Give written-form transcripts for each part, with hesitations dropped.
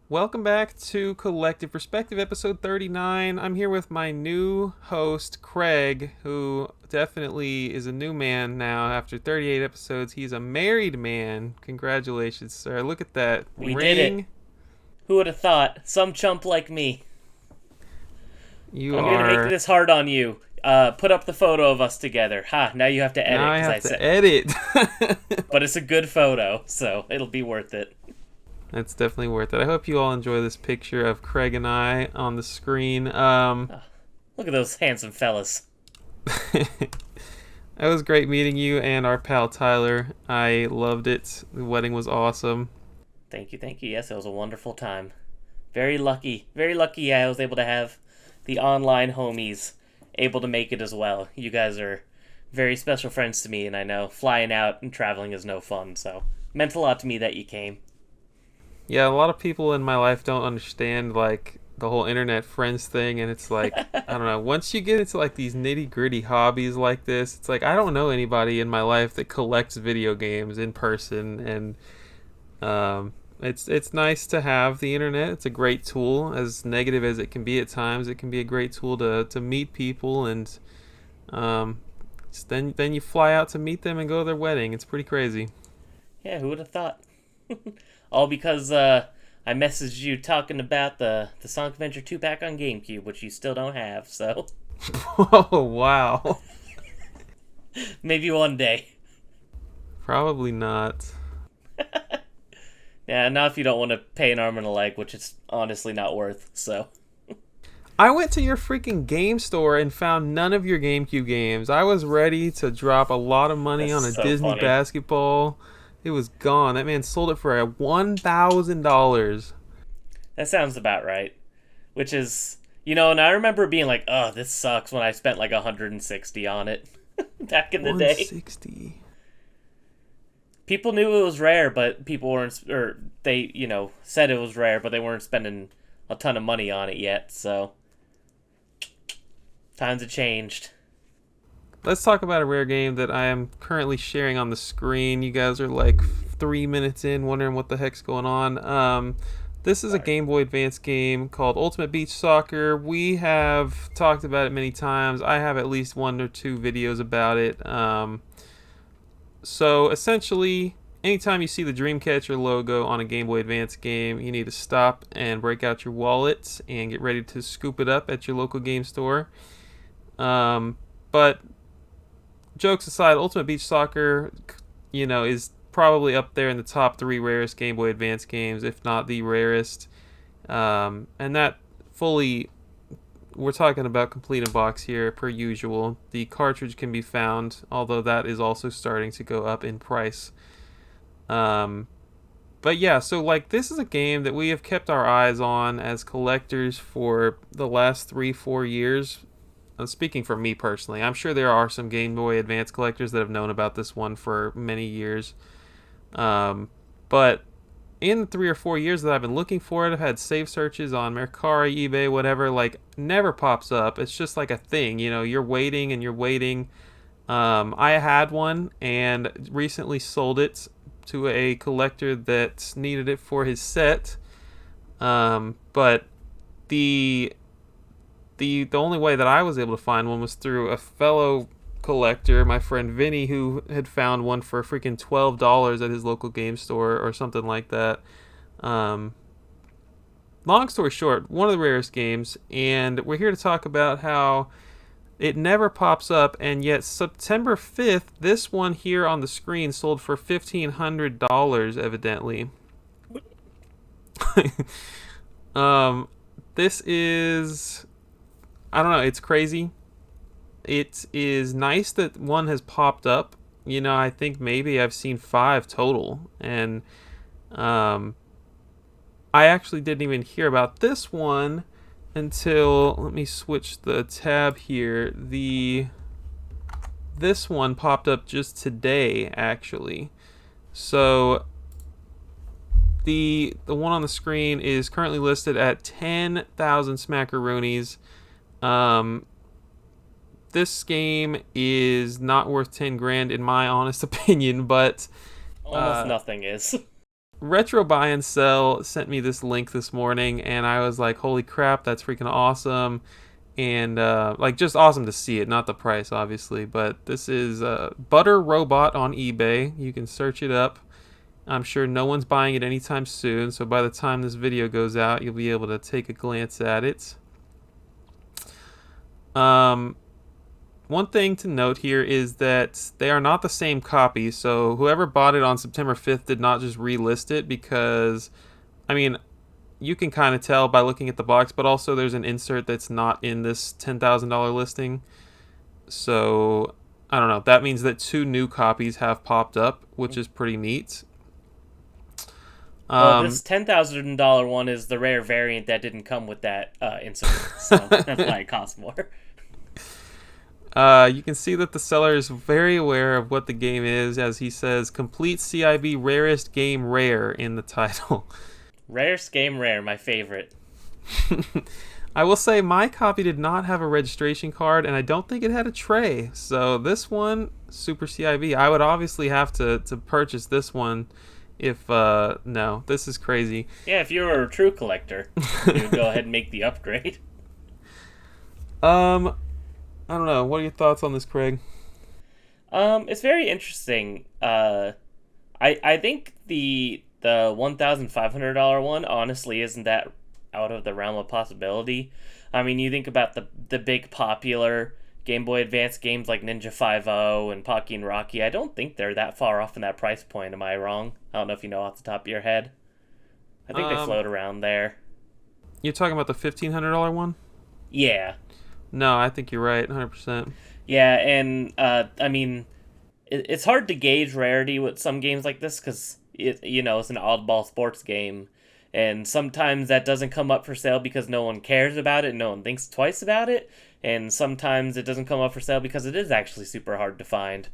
Welcome back to Collective Perspective, episode 39. I'm here with my new host, Craig, who definitely is a new man now after 38 episodes. He's a married man. Congratulations, sir. Look at that We did it. ring. Who would have thought? Some chump like me. You I'm gonna make are. this hard on you. Put up the photo of us together. Ha! Now you have to edit Now I because have I to said. edit. But it's a good photo, so it'll be worth it. That's definitely worth it. I hope you all enjoy this picture of Craig and I on the screen. Look at those handsome fellas. It was great meeting you and our pal Tyler. I loved it. The wedding was awesome. Thank you, thank you. Yes, it was a wonderful time. Very lucky. Very lucky I was able to have the online homies able to make it as well. You guys are very special friends to me, and I know flying out and traveling is no fun, so meant a lot to me that you came. Yeah, a lot of people in my life don't understand like the whole internet friends thing, and it's like I don't know. Once you get into like these nitty gritty hobbies like this, it's like I don't know anybody in my life that collects video games in person, and it's nice to have the internet. It's a great tool, as negative as it can be at times. It can be a great tool to meet people, and um, then you fly out to meet them and go to their wedding. It's pretty crazy. Yeah, who would have thought? All because I messaged you talking about the Sonic Adventure 2 pack on GameCube, which you still don't have, so Oh wow. maybe one day. Probably not. Yeah, not if you don't want to pay an arm and a leg, which it's honestly not worth, so. I went to your freaking game store and found none of your GameCube games. I was ready to drop a lot of money That's on a so Disney funny. basketball. It was gone. That man sold it for $1,000. That sounds about right. Which is, and I remember being like, oh, this sucks when I spent like 160 on it back in the day. 160. People knew it was rare, but people weren't, or they, said it was rare, but they weren't spending a ton of money on it yet, so. Times have changed. Let's talk about a rare game that I am currently sharing on the screen. You guys are like 3 minutes in, wondering what the heck's going on. This is a Sorry. Game Boy Advance game called Ultimate Beach Soccer. We have talked about it many times. I have at least one or two videos about it. So essentially, anytime you see the Dreamcatcher logo on a Game Boy Advance game, you need to stop and break out your wallet and get ready to scoop it up at your local game store. But jokes aside, Ultimate Beach Soccer, is probably up there in the top three rarest Game Boy Advance games, if not the rarest. And that fully, we're talking about complete in box here, per usual. The cartridge can be found, although that is also starting to go up in price. But yeah, so like this is a game that we have kept our eyes on as collectors for the last 3-4 years. Speaking for me personally, I'm sure there are some Game Boy Advance collectors that have known about this one for many years. But in the 3 or 4 years that I've been looking for it, I've had save searches on Mercari, eBay, whatever, like never pops up. It's just like a thing, you're waiting and you're waiting. I had one and recently sold it to a collector that needed it for his set. But the the only way that I was able to find one was through a fellow collector, my friend Vinny, who had found one for freaking $12 at his local game store or something like that. Um, Long story short, one of the rarest games, and we're here to talk about how it never pops up, and yet September 5th, this one here on the screen sold for $1,500, evidently. um, this is, I don't know, it's crazy. It is nice that one has popped up. I think maybe I've seen five total, and um, I actually didn't even hear about this one until, let me switch the tab here. This one popped up just today, actually. So the one on the screen is currently listed at 10,000 smackaroonies. This game is not worth 10 grand in my honest opinion, but Almost nothing is. Retro Buy and Sell sent me this link this morning, and I was like, holy crap, that's freaking awesome. And like, just awesome to see it, not the price obviously, but this is Butter Robot on eBay. You can search it up. I'm sure no one's buying it anytime soon, so by the time this video goes out, you'll be able to take a glance at it. um One thing to note here is that they are not the same copy, so whoever bought it on September 5th did not just relist it, because I mean, you can kind of tell by looking at the box, but also there's an insert that's not in this $10,000 listing. So, I don't know. That means that two new copies have popped up, which is pretty neat. Well, this Um, $10,000 one is the rare variant that didn't come with that insert, so that's why it costs more. you can see that the seller is very aware of what the game is, as he says, complete CIB rarest game rare in the title. Rarest game rare, my favorite. I will say my copy did not have a registration card, and I don't think it had a tray. So this one, Super CIB, I would obviously have to purchase this one if, no, this is crazy. Yeah, if you were a true collector, you would go ahead and make the upgrade. Um, I don't know. What are your thoughts on this, Craig? It's very interesting. I think the $1,500 one honestly isn't that out of the realm of possibility. I mean, you think about the big popular Game Boy Advance games like Ninja 5 and Pocky and Rocky. I don't think they're that far off in that price point. Am I wrong? I don't know if you know off the top of your head. I think they Um, float around there. you're talking about the $1,500 one? Yeah. No, I think you're right, 100%. Yeah, and I mean, it's hard to gauge rarity with some games like this because it's an oddball sports game, and sometimes that doesn't come up for sale because no one cares about it, no one thinks twice about it, and sometimes it doesn't come up for sale because it is actually super hard to find.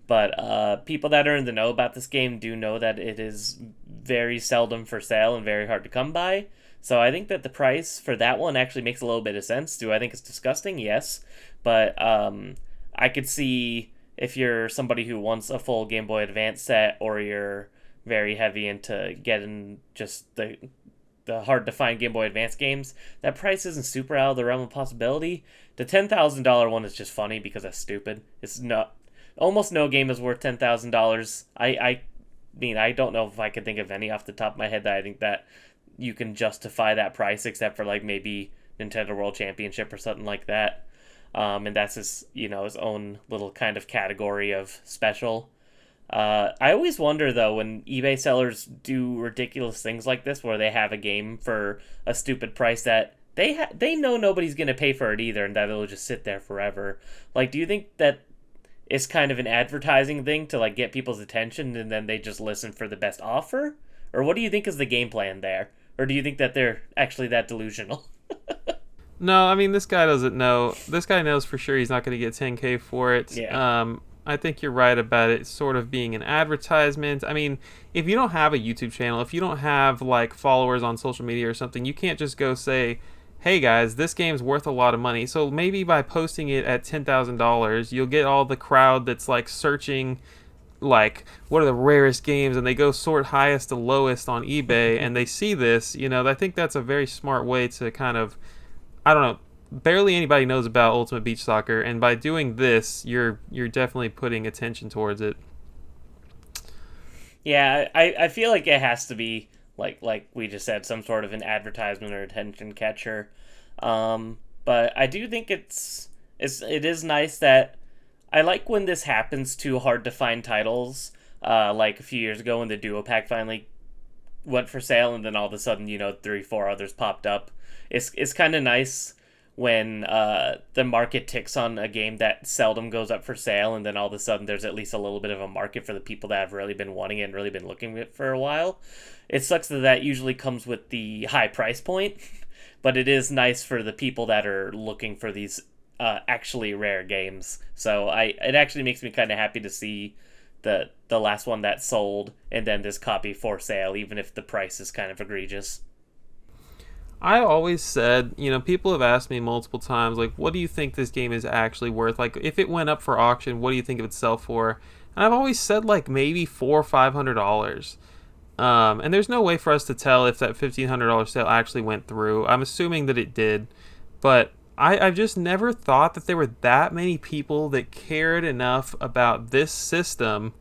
But people that are in the know about this game do know that it is very seldom for sale and very hard to come by. So I think that the price for that one actually makes a little bit of sense. Do I think it's disgusting? Yes. But I could see if you're somebody who wants a full Game Boy Advance set, or you're very heavy into getting just the hard to find Game Boy Advance games, that price isn't super out of the realm of possibility. The $10,000 one is just funny because that's stupid. It's not almost no game is worth $10,000. I mean, I don't know if I could think of any off the top of my head that I think that you can justify that price, except for like maybe Nintendo World Championship or something like that. And that's his own little kind of category of special. I always wonder though, when eBay sellers do ridiculous things like this, where they have a game for a stupid price that they know nobody's gonna pay for it either, and that it'll just sit there forever. Like, do you think that it's kind of an advertising thing to like get people's attention, and then they just listen for the best offer? Or what do you think is the game plan there? Or do you think that they're actually that delusional? No, I mean, this guy doesn't know. This guy knows for sure he's not going to get 10K for it. Yeah. I think you're right about it sort of being an advertisement. I mean, if you don't have a YouTube channel, if you don't have like followers on social media or something, you can't just go say, hey guys, this game's worth a lot of money. So maybe by posting it at $10,000, you'll get all the crowd that's like searching like what are the rarest games, and they go sort highest to lowest on eBay, and they see this. I think that's a very smart way to kind of, I don't know, barely anybody knows about Ultimate Beach Soccer, and by doing this, you're definitely putting attention towards it. Yeah, I feel like it has to be like we just said, some sort of an advertisement or attention catcher. But I do think it is nice that I like when this happens to hard to find titles. Like a few years ago when the Duo Pack finally went for sale, and then all of a sudden, 3, 4 others popped up. It's kind of nice when the market ticks on a game that seldom goes up for sale, and then all of a sudden there's at least a little bit of a market for the people that have really been wanting it and really been looking at it for a while. It sucks that usually comes with the high price point, but it is nice for the people that are looking for these actually rare games. So it actually makes me kind of happy to see the last one that sold, and then this copy for sale, even if the price is kind of egregious. I always said, people have asked me multiple times, like, what do you think this game is actually worth? Like, if it went up for auction, what do you think it would sell for? And I've always said, like, maybe $400 or $500. And there's no way for us to tell if that $1,500 sale actually went through. I'm assuming that it did, but I've just never thought that there were that many people that cared enough about this system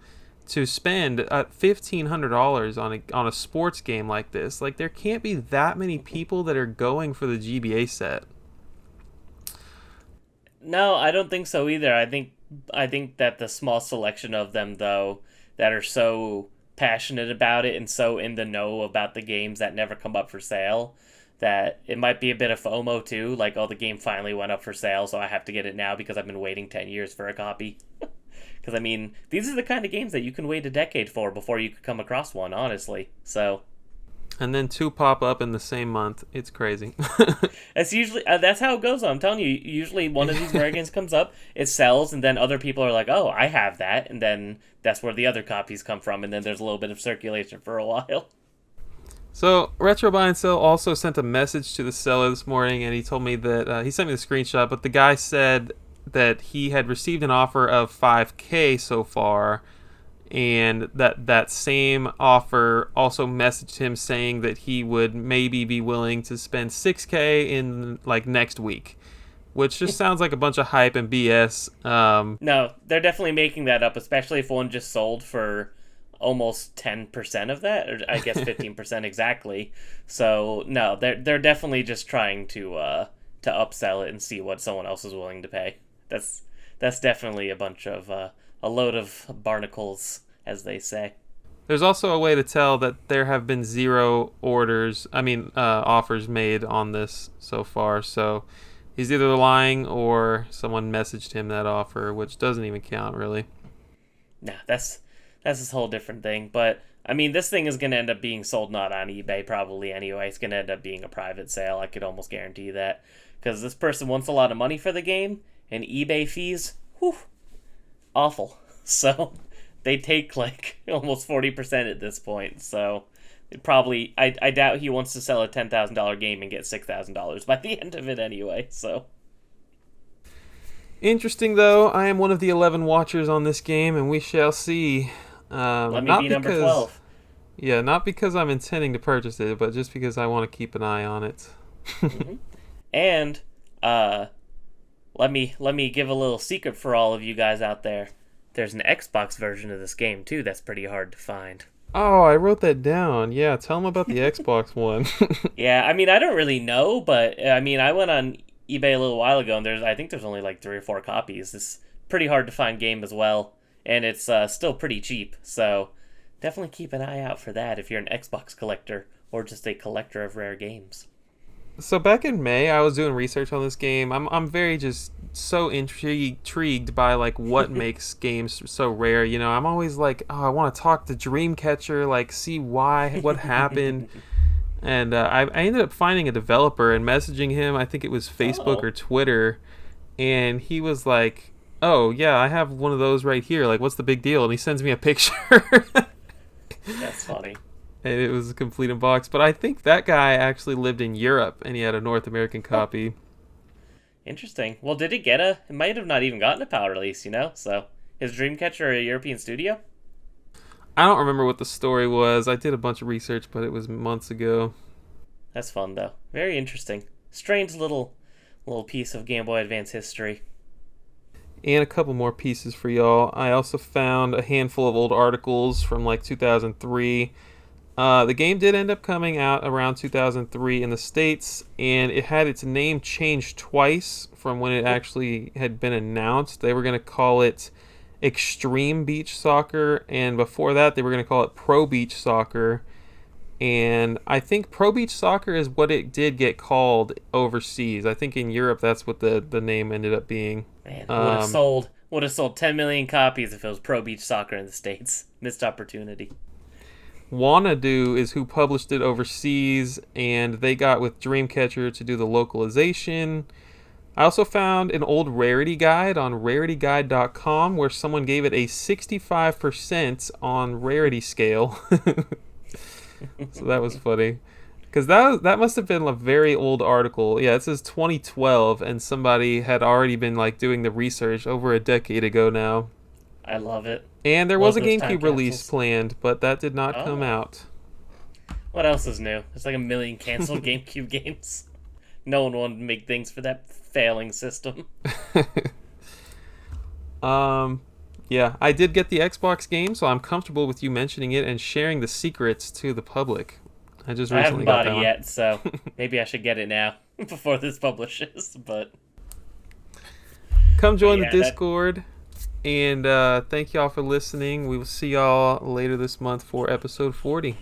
to spend $1,500 on a sports game like this. Like, there can't be that many people that are going for the GBA set. No, I don't think so either. I think that the small selection of them though that are so passionate about it and so in the know about the games that never come up for sale that it might be a bit of FOMO too, like oh the game finally went up for sale, so I have to get it now because I've been waiting 10 years for a copy. Because I mean, these are the kind of games that you can wait a decade for before you could come across one, honestly. So And then two pop up in the same month. It's crazy. that's usually that's how it goes. I'm telling you. Usually, one of these rare games comes up, it sells, and then other people are like, "Oh, I have that," and then that's where the other copies come from, and then there's a little bit of circulation for a while. So, Retro Buy and Sell also sent a message to the seller this morning, and he told me that he sent me the screenshot, but the guy said that he had received an offer of 5K so far, and that same offer also messaged him saying that he would maybe be willing to spend 6K in like next week, which just sounds like a bunch of hype and BS. No, they're definitely making that up, especially if one just sold for almost 10% of that, or I guess 15% exactly. So no, they're definitely just trying to upsell it and see what someone else is willing to pay. That's definitely a bunch of a load of barnacles, as they say. There's also a way to tell that there have been zero offers made on this so far. So he's either lying or someone messaged him that offer, which doesn't even count, really. Nah, that's this whole different thing. But I mean, this thing is going to end up being sold not on eBay probably anyway. It's going to end up being a private sale. I could almost guarantee that, because this person wants a lot of money for the game, and eBay fees, whew, awful. So they take like almost 40% at this point. So it probably, I doubt he wants to sell a $10,000 game and get $6,000 by the end of it anyway. So interesting, though. I am one of the 11 watchers on this game, and we shall see. let me Not be number because, 12. yeah, not because I'm intending to purchase it, but just because I want to keep an eye on it. Mm-hmm. And let me give a little secret for all of you guys out there. There's an Xbox version of this game too that's pretty hard to find. Oh, I wrote that down. Yeah, tell them about the Xbox one. Yeah, I mean I don't really know, but I mean I went on eBay a little while ago and I think there's only like 3 or 4 copies. This pretty hard to find game as well, and it's still pretty cheap. So definitely keep an eye out for that if you're an Xbox collector or just a collector of rare games. So back in May, I was doing research on this game. I'm very just so intrigued by like what makes games so rare. You know, I'm always like, oh, I want to talk to Dreamcatcher, like see what happened. And I ended up finding a developer and messaging him. I think it was Facebook or Twitter, and he was like, "Oh yeah, I have one of those right here. Like, what's the big deal?" And he sends me a picture. That's funny. And it was a complete unbox. But I think that guy actually lived in Europe, and he had a North American copy. Interesting. Well, did it get a? It might have not even gotten a PAL release, you know. So is Dreamcatcher a European studio? I don't remember what the story was. I did a bunch of research, but it was months ago. That's fun though. Very interesting. Strange little piece of Game Boy Advance history. And a couple more pieces for y'all. I also found a handful of old articles from like 2003. The game did end up coming out around 2003 in the States, and it had its name changed twice from when it actually had been announced. They were going to call it Extreme Beach Soccer, and before that they were going to call it Pro Beach Soccer. And I think Pro Beach Soccer is what it did get called overseas. I think in Europe that's what the name ended up being. Man, would have sold 10 million copies if it was Pro Beach Soccer in the States. Missed opportunity. Wanadu is who published it overseas, and they got with Dreamcatcher to do the localization. I also found an old rarity guide on rarityguide.com where someone gave it a 65% on rarity scale. So that was funny. Because that must have been a very old article. Yeah, it says 2012, and somebody had already been like doing the research over a decade ago now. I love it. And there Love was a those time GameCube release capsules. planned, but that did not come out. What else is new? There's like a million canceled GameCube games. No one wanted to make things for that failing system. Um, yeah, I did get the Xbox game, so I'm comfortable with you mentioning it and sharing the secrets to the public. I just I haven't recently got bought it that one. yet, so maybe I should get it now before this publishes. Come But join the yeah, that Discord, and thank y'all for listening. We will see y'all later this month for episode 40.